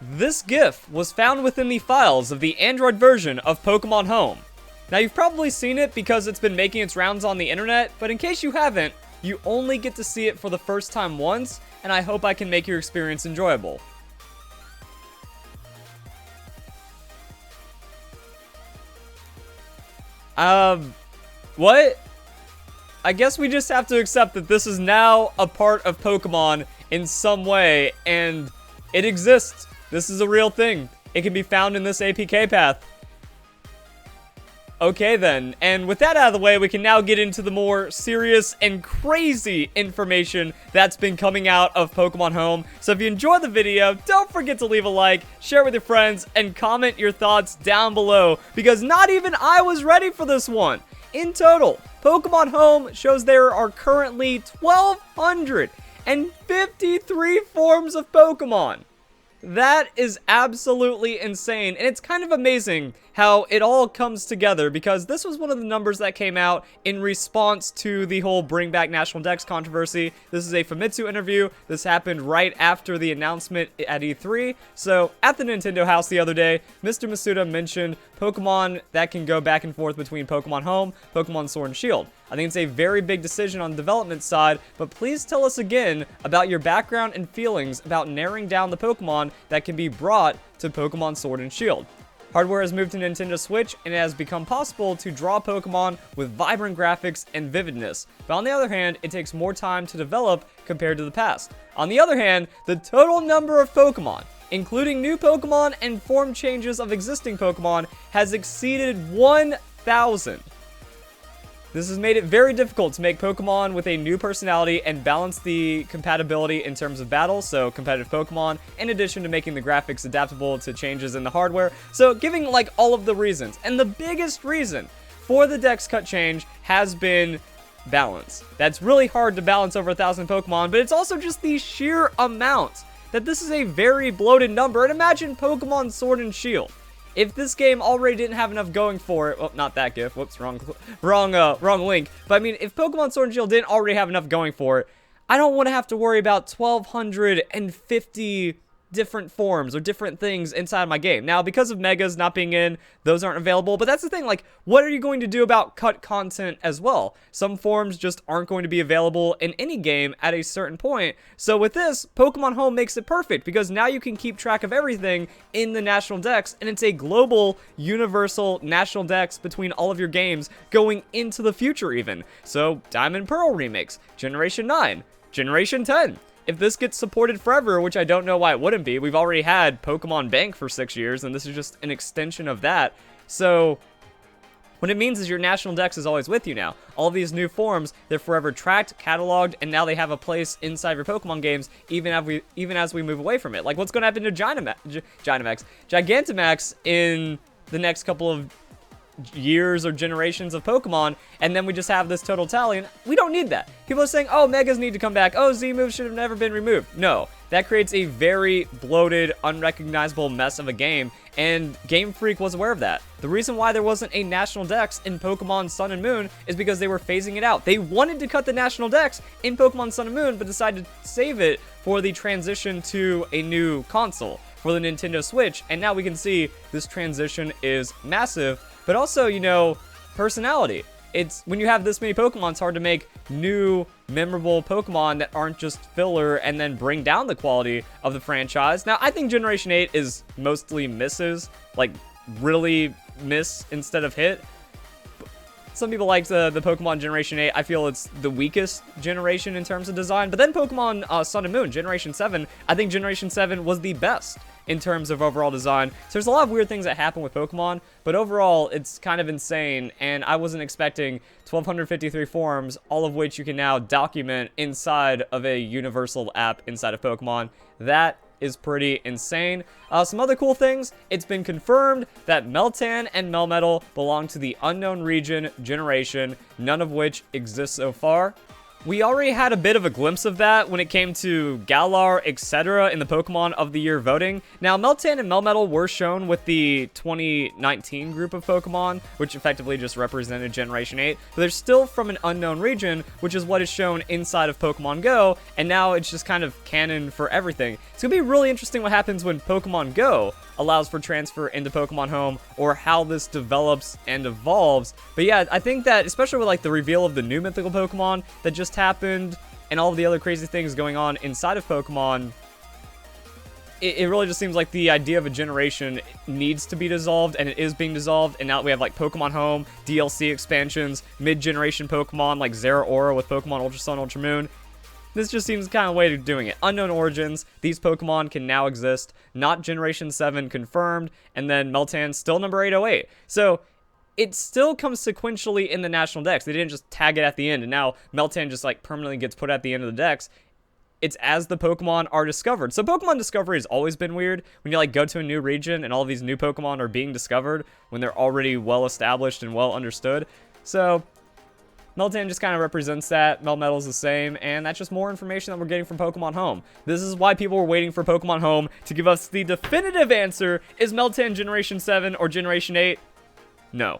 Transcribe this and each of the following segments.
This GIF was found within the files of the Android version of Pokemon Home. Now, you've probably seen it because it's been making its rounds on the internet, but in case you haven't, you only get to see it for the first time once, and I hope I can make your experience enjoyable. What? I guess we just have to accept that this is now a part of Pokemon in some way, and it exists. This is a real thing. It can be found in this APK path. Okay then, and with that out of the way, we can now get into the more serious and crazy information that's been coming out of Pokemon Home. So if you enjoyed the video, don't forget to leave a like, share with your friends, and comment your thoughts down below, because not even I was ready for this one. In total, Pokemon Home shows there are currently 1,253 forms of Pokemon. That is absolutely insane, and it's kind of amazing how it all comes together, because this was one of the numbers that came out in response to the whole Bring Back National Dex controversy. This is a Famitsu interview. This happened right after the announcement at E3. So, at the Nintendo house the other day, Mr. Masuda mentioned Pokemon that can go back and forth between Pokemon Home, Pokemon Sword and Shield. I think it's a very big decision on the development side, but please tell us again about your background and feelings about narrowing down the Pokemon that can be brought to Pokemon Sword and Shield. Hardware has moved to Nintendo Switch, and it has become possible to draw Pokemon with vibrant graphics and vividness. But on the other hand, it takes more time to develop compared to the past. On the other hand, the total number of Pokemon, including new Pokemon and form changes of existing Pokemon, has exceeded 1,000. This has made it very difficult to make Pokemon with a new personality and balance the compatibility in terms of battle, so competitive Pokemon, in addition to making the graphics adaptable to changes in the hardware, so giving like all of the reasons. And the biggest reason for the Dex Cut change has been balance. That's really hard to balance over 1,000 Pokemon, but it's also just the sheer amount that this is a very bloated number. And imagine Pokemon Sword and Shield. If this game already didn't have enough going for it, well, not that GIF, whoops, wrong link, but I mean, if Pokemon Sword and Shield didn't already have enough going for it, I don't want to have to worry about 1,250 different forms or different things inside my game. Now, because of Megas not being in, those aren't available, but that's the thing, like, what are you going to do about cut content as well? Some forms just aren't going to be available in any game at a certain point, so with this, Pokemon Home makes it perfect, because now you can keep track of everything in the National Dex, and it's a global, universal National Dex between all of your games going into the future even. So, Diamond Pearl remakes, Generation 9, Generation 10. If this gets supported forever, which I don't know why it wouldn't be, we've already had Pokemon Bank for 6 years, and this is just an extension of that. So, what it means is your National Dex is always with you now. All of these new forms, they're forever tracked, cataloged, and now they have a place inside your Pokemon games, even as we move away from it. Like, what's going to happen to Gigantamax in the next couple of years or generations of Pokemon, and then we just have this total tally, and we don't need that. People are saying, oh, Megas need to come back, oh, Z-moves should have never been removed. No, that creates a very bloated, unrecognizable mess of a game, and Game Freak was aware of that. The reason why there wasn't a National Dex in Pokemon Sun and Moon is because they were phasing it out. They wanted to cut the National Dex in Pokemon Sun and Moon, but decided to save it for the transition to a new console, for the Nintendo Switch, and now we can see this transition is massive. But also, you know, personality. It's when you have this many Pokemon, it's hard to make new, memorable Pokemon that aren't just filler and then bring down the quality of the franchise. Now, I think Generation 8 is mostly misses, like really miss instead of hit. Some people like the Pokemon Generation 8. I feel it's the weakest generation in terms of design. But then Pokemon Sun and Moon, Generation 7, I think Generation 7 was the best in terms of overall design. So there's a lot of weird things that happen with Pokemon, but overall, it's kind of insane, and I wasn't expecting 1,253 forms, all of which you can now document inside of a universal app inside of Pokemon. That is pretty insane. Some other cool things, it's been confirmed that Meltan and Melmetal belong to the Unknown Region generation, none of which exists so far. We already had a bit of a glimpse of that when it came to Galar, etc. in the Pokemon of the Year voting. Now, Meltan and Melmetal were shown with the 2019 group of Pokemon, which effectively just represented Generation 8, but they're still from an unknown region, which is what is shown inside of Pokemon Go, and now it's just kind of canon for everything. It's gonna be really interesting what happens when Pokemon Go allows for transfer into Pokemon Home, or how this develops and evolves. But yeah, I think that, especially with like the reveal of the new mythical Pokemon that just happened, and all of the other crazy things going on inside of Pokemon, it really just seems like the idea of a generation needs to be dissolved, and it is being dissolved, and now we have like Pokemon Home, DLC expansions, mid-generation Pokemon like Zeraora with Pokemon Ultra Sun, Ultra Moon. This just seems kind of way of doing it. Unknown origins, these Pokemon can now exist, not Generation 7 confirmed, and then Meltan still number 808. So, it still comes sequentially in the National Dex. They didn't just tag it at the end, and now Meltan just like permanently gets put at the end of the Dex. It's as the Pokemon are discovered. So Pokemon discovery has always been weird. When you like go to a new region and all these new Pokemon are being discovered when they're already well established and well understood. So Meltan just kind of represents that. Melmetal's the same, and that's just more information that we're getting from Pokemon Home. This is why people were waiting for Pokemon Home to give us the definitive answer. Is Meltan Generation 7 or Generation 8? No.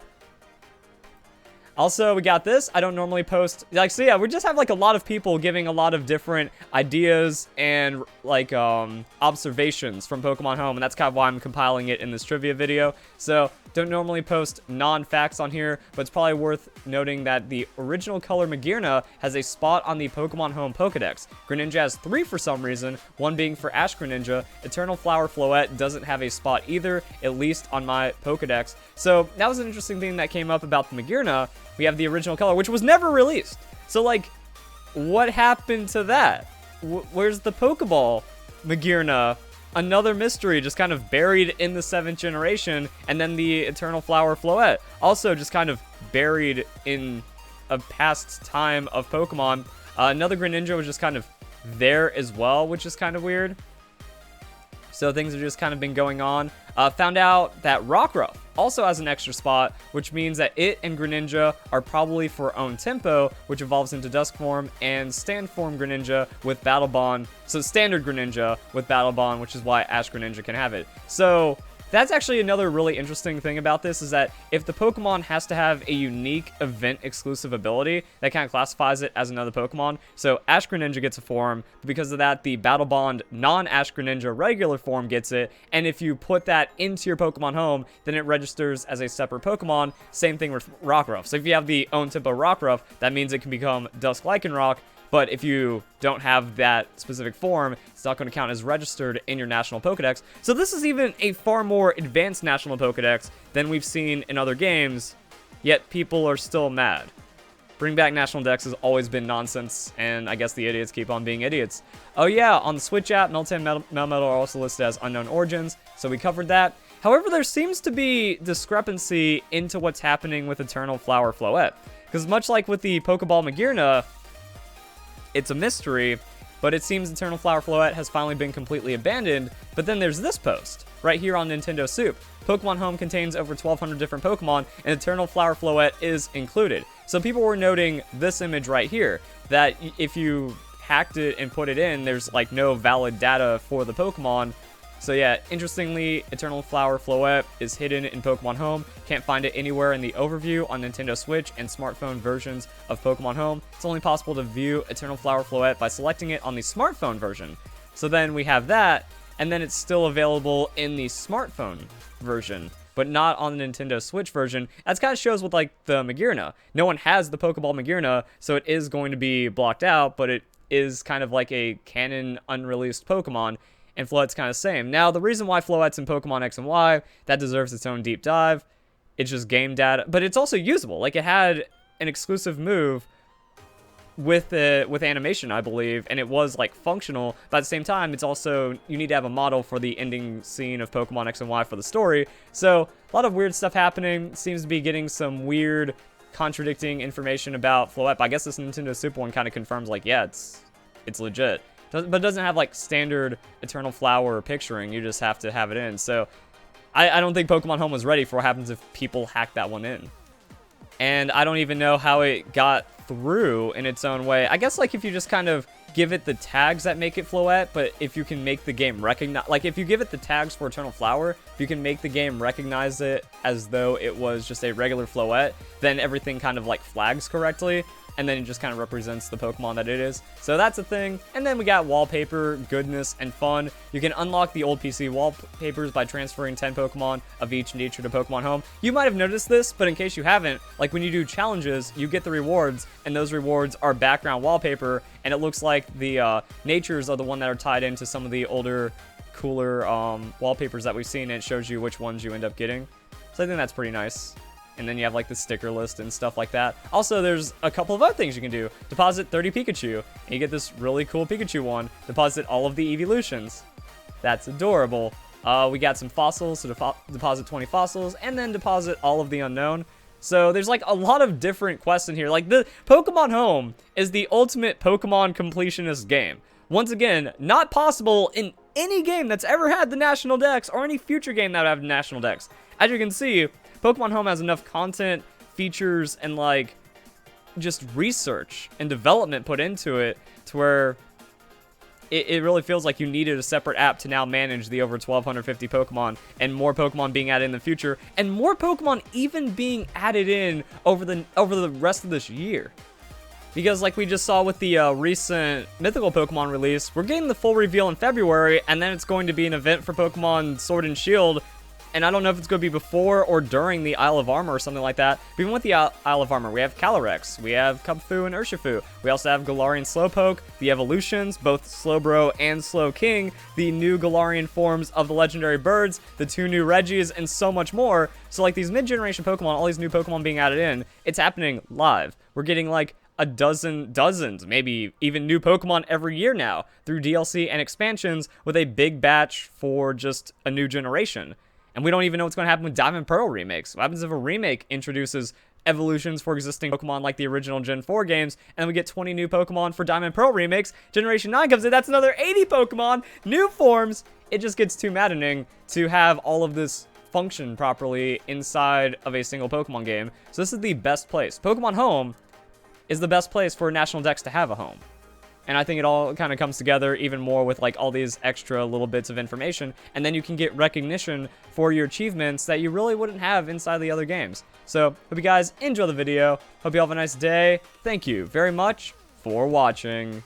Also, we got this. I don't normally post, like, so yeah, we just have like a lot of people giving a lot of different ideas and like observations from Pokemon Home, and that's kind of why I'm compiling it in this trivia video. So don't normally post non-facts on here, but it's probably worth noting that the original color Magearna has a spot on the Pokemon Home Pokedex. Greninja has 3 for some reason, one being for Ash Greninja. Eternal Flower Floette doesn't have a spot either, at least on my Pokedex. So that was an interesting thing that came up about the Magearna. We have the original color, which was never released. So, like, what happened to that? Where's the Pokeball Magearna? Another mystery just kind of buried in the 7th generation. And then the Eternal Flower Floette, also just kind of buried in a past time of Pokemon. Another Greninja was just kind of there as well, which is kind of weird. So things have just kind of been going on. Found out that Rockruff also has an extra spot, which means that it and Greninja are probably for own tempo, which evolves into Dusk form, and stand form Greninja with Battle Bond. So standard Greninja with Battle Bond, which is why Ash Greninja can have it. So that's actually another really interesting thing about this, is that if the Pokemon has to have a unique event-exclusive ability, that kind of classifies it as another Pokemon. So Ash Greninja gets a form, but because of that, the Battle Bond non-Ash Greninja regular form gets it, and if you put that into your Pokemon Home, then it registers as a separate Pokemon. Same thing with Rockruff. So if you have the own tempo Rockruff, that means it can become Dusk Lycanroc. But if you don't have that specific form, it's not going to count as registered in your National Pokedex. So this is even a far more advanced National Pokedex than we've seen in other games, yet people are still mad. Bring back National Dex has always been nonsense, and I guess the idiots keep on being idiots. Oh yeah, on the Switch app, Meltan and Melmetal are also listed as unknown origins, so we covered that. However, there seems to be discrepancy into what's happening with Eternal Flower Floette. Because much like with the Pokeball Magearna, it's a mystery, but it seems Eternal Flower Floette has finally been completely abandoned. But then there's this post, right here on Nintendo Soup. Pokemon Home contains over 1,200 different Pokemon, and Eternal Flower Floette is included. So people were noting this image right here, that if you hacked it and put it in, there's like no valid data for the Pokemon. So yeah, interestingly, Eternal Flower Floette is hidden in Pokemon Home. Can't find it anywhere in the overview on Nintendo Switch and smartphone versions of Pokemon Home. It's only possible to view Eternal Flower Floette by selecting it on the smartphone version. So then we have that, and then it's still available in the smartphone version, but not on the Nintendo Switch version. That kind of shows with like the Magearna. No one has the Pokeball Magearna, so it is going to be blocked out, but it is kind of like a canon unreleased Pokemon. And Floette's kind of the same. Now, the reason why Floette's in Pokemon X and Y, that deserves its own deep dive. It's just game data, but it's also usable. Like, it had an exclusive move with animation, I believe, and it was, like, functional. But at the same time, it's also, you need to have a model for the ending scene of Pokemon X and Y for the story. So, a lot of weird stuff happening. Seems to be getting some weird, contradicting information about Floette. But I guess this Nintendo Super one kind of confirms, like, yeah, it's legit. But it doesn't have like standard Eternal Flower picturing. You just have to have it in. So I don't think Pokemon Home was ready for what happens if people hack that one in. and I don't even know how it got through in its own way. I guess like if you just kind of give it the tags that make it Floette, but if you can make the game recognize, like if you give it the tags for Eternal Flower, if you can make the game recognize it as though it was just a regular Floette, then everything kind of like flags correctly, and then it just kind of represents the Pokemon that it is. So that's a thing. And then we got wallpaper, goodness, and fun. You can unlock the old PC wallpapers by transferring 10 Pokemon of each nature to Pokemon Home. You might have noticed this, but in case you haven't, like when you do challenges, you get the rewards, and those rewards are background wallpaper, and it looks like the natures are the one that are tied into some of the older, cooler wallpapers that we've seen, and it shows you which ones you end up getting. So I think that's pretty nice. And then you have like the sticker list and stuff like that. Also, there's a couple of other things you can do. Deposit 30 Pikachu, and you get this really cool Pikachu one. Deposit all of the evolutions. That's adorable. We got some fossils, so deposit 20 fossils, and then deposit all of the unknown. So there's like a lot of different quests in here. Like the Pokemon Home is the ultimate Pokemon completionist game. Once again, not possible in any game that's ever had the National Dex or any future game that would have the National Dex. As you can see, Pokemon Home has enough content, features, and like just research and development put into it to where it really feels like you needed a separate app to now manage the over 1,250 Pokemon, and more Pokemon being added in the future, and more Pokemon even being added in over the rest of this year. Because like we just saw with the recent Mythical Pokemon release, we're getting the full reveal in February, and then it's going to be an event for Pokemon Sword and Shield. And I don't know if it's going to be before or during the Isle of Armor or something like that. But even with the Isle of Armor, we have Calyrex, we have Cubfu and Urshifu. We also have Galarian Slowpoke, the evolutions, both Slowbro and Slowking, the new Galarian forms of the legendary birds, the 2 new Regis, and so much more. So like these mid-generation Pokemon, all these new Pokemon being added in, it's happening live. We're getting like a dozens, maybe even new Pokemon every year now through DLC and expansions with a big batch for just a new generation. And we don't even know what's going to happen with Diamond Pearl remakes. What happens if a remake introduces evolutions for existing Pokemon like the original Gen 4 games, and we get 20 new Pokemon for Diamond Pearl remakes? Generation 9 comes in, that's another 80 Pokemon, new forms. It just gets too maddening to have all of this function properly inside of a single Pokemon game. So this is the best place. Pokemon Home is the best place for National Dex to have a home. And I think it all kind of comes together even more with like all these extra little bits of information. And then you can get recognition for your achievements that you really wouldn't have inside the other games. So hope you guys enjoy the video. Hope you all have a nice day. Thank you very much for watching.